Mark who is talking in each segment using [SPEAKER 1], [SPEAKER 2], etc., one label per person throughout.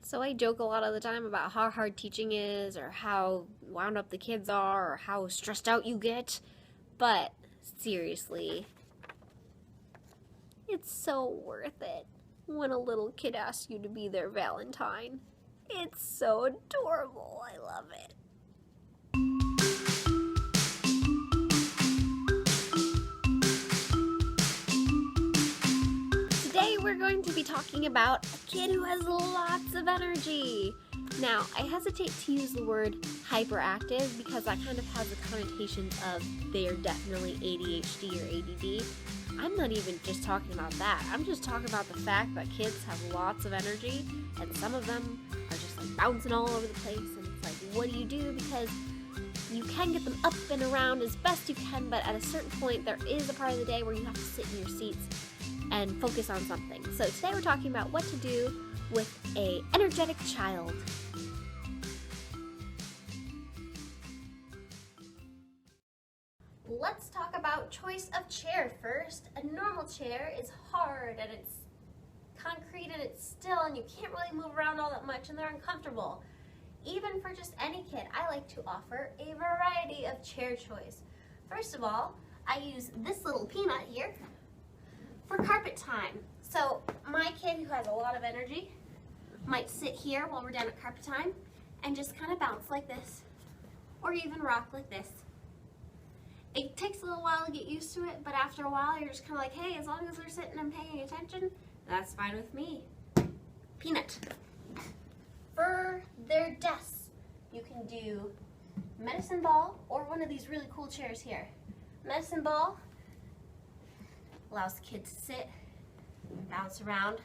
[SPEAKER 1] So I joke a lot of the time about how hard teaching is, or how wound up the kids are, or how stressed out you get. But seriously, it's so worth it when a little kid asks you to be their Valentine. It's so adorable. I love it. Today we're going to be talking about a kid who has lots of energy. Now, I hesitate to use the word hyperactive because that kind of has the connotations of they're definitely ADHD or ADD. I'm not even just talking about that. I'm just talking about the fact that kids have lots of energy and some of them are just like bouncing all over the place, and it's like, what do you do? Because you can get them up and around as best you can, but at a certain point there is a part of the day where you have to sit in your seats and focus on something. So today we're talking about what to do with an energetic child. Let's talk about choice of chair first. A normal chair is hard and it's concrete and it's still and you can't really move around all that much and they're uncomfortable. Even for just any kid, I like to offer a variety of chair choice. First of all, I use this little peanut here for carpet time. So my kid who has a lot of energy might sit here while we're down at carpet time and just kind of bounce like this, or even rock like this. It takes a little while to get used to it, but after a while you're just kind of like, hey, as long as they're sitting and paying attention, that's fine with me. Peanut. For their desks, you can do medicine ball or one of these really cool chairs here. Medicine ball allows the kid to sit and bounce around.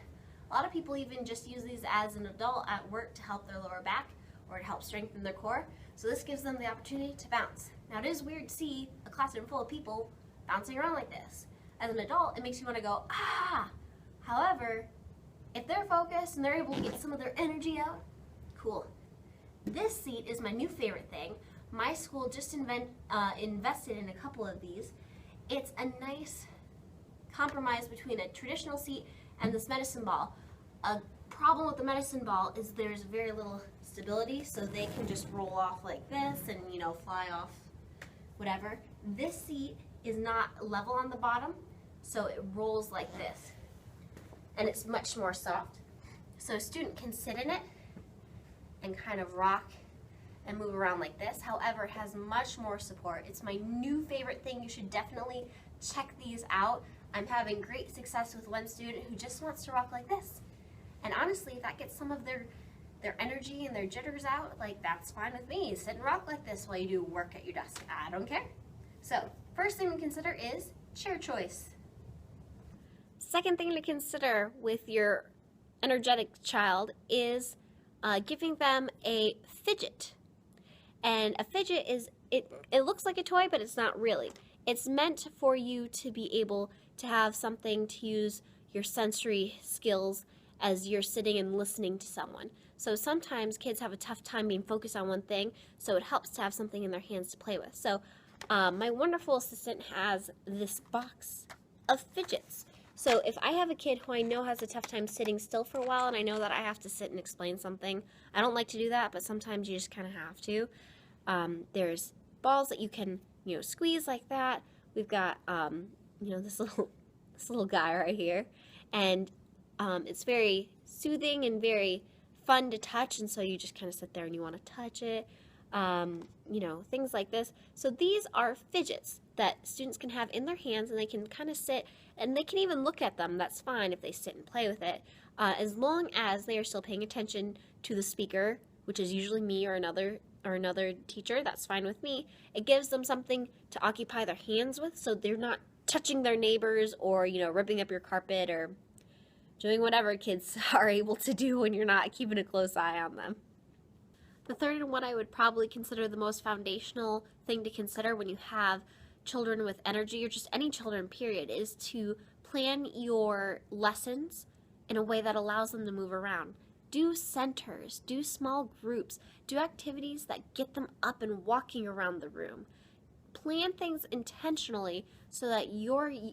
[SPEAKER 1] A lot of people even just use these as an adult at work to help their lower back or to help strengthen their core. So this gives them the opportunity to bounce. Now it is weird to see a classroom full of people bouncing around like this. As an adult, it makes you want to go, ah! However, if they're focused and they're able to get some of their energy out, cool. This seat is my new favorite thing. My school just invested in a couple of these. It's a nice compromise between a traditional seat and this medicine ball. A problem with the medicine ball is there's very little stability, so they can just roll off like this and, fly off whatever. This seat is not level on the bottom, so it rolls like this, and it's much more soft. So a student can sit in it and kind of rock and move around like this. However, it has much more support. It's my new favorite thing. You should definitely check these out. I'm having great success with one student who just wants to rock like this. And honestly, if that gets some of their energy and their jitters out, like, that's fine with me. Sit and rock like this while you do work at your desk. I don't care. So, first thing to consider is chair choice. Second thing to consider with your energetic child is giving them a fidget. And a fidget is, it looks like a toy, but it's not really. It's meant for you to be able to have something to use your sensory skills as you're sitting and listening to someone. So sometimes kids have a tough time being focused on one thing, so it helps to have something in their hands to play with. So my wonderful assistant has this box of fidgets. So if I have a kid who I know has a tough time sitting still for a while and I know that I have to sit and explain something, I don't like to do that, but sometimes you just kind of have to. There's balls that you can, squeeze like that. We've got, this little guy right here, and it's very soothing and very fun to touch, and so you just kind of sit there and you want to touch it, things like this. So these are fidgets that students can have in their hands, and they can kind of sit, and they can even look at them. That's fine if they sit and play with it, as long as they are still paying attention to the speaker, which is usually me or another teacher. That's fine with me. It gives them something to occupy their hands with, so they're not touching their neighbors or, ripping up your carpet or doing whatever kids are able to do when you're not keeping a close eye on them. The third, and what I would probably consider the most foundational thing to consider when you have children with energy, or just any children period, is to plan your lessons in a way that allows them to move around. Do centers, do small groups, do activities that get them up and walking around the room. plan things intentionally so that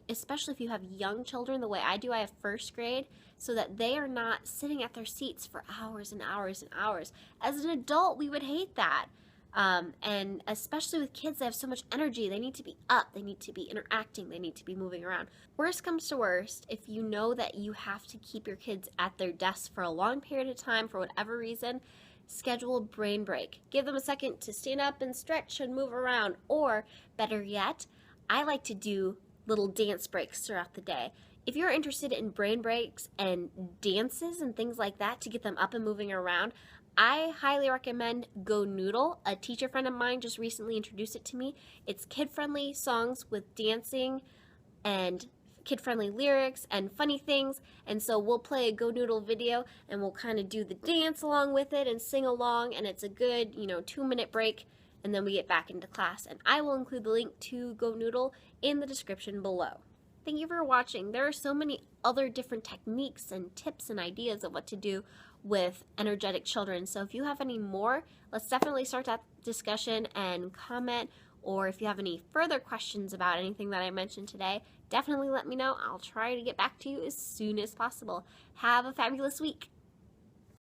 [SPEAKER 1] especially if you have young children the way I do, I have first grade, so that they are not sitting at their seats for hours and hours and hours. As an adult, we would hate that. And especially with kids, they have so much energy. They need to be up, they need to be interacting, they need to be moving around. Worst comes to worst, if you know that you have to keep your kids at their desks for a long period of time for whatever reason, schedule a brain break. Give them a second to stand up and stretch and move around. Or better yet, I like to do little dance breaks throughout the day. If you're interested in brain breaks and dances and things like that to get them up and moving around, I highly recommend Go Noodle. A teacher friend of mine just recently introduced it to me. It's kid-friendly songs with dancing and kid-friendly lyrics and funny things, and so we'll play a Go Noodle video and we'll kind of do the dance along with it and sing along, and it's a good 2-minute break, and then we get back into class. And I will include the link to Go Noodle in the description below. Thank you for watching. There are so many other different techniques and tips and ideas of what to do with energetic children, so if you have any more, let's definitely start that discussion and comment. Or if you have any further questions about anything that I mentioned today, definitely let me know. I'll try to get back to you as soon as possible. Have a fabulous week.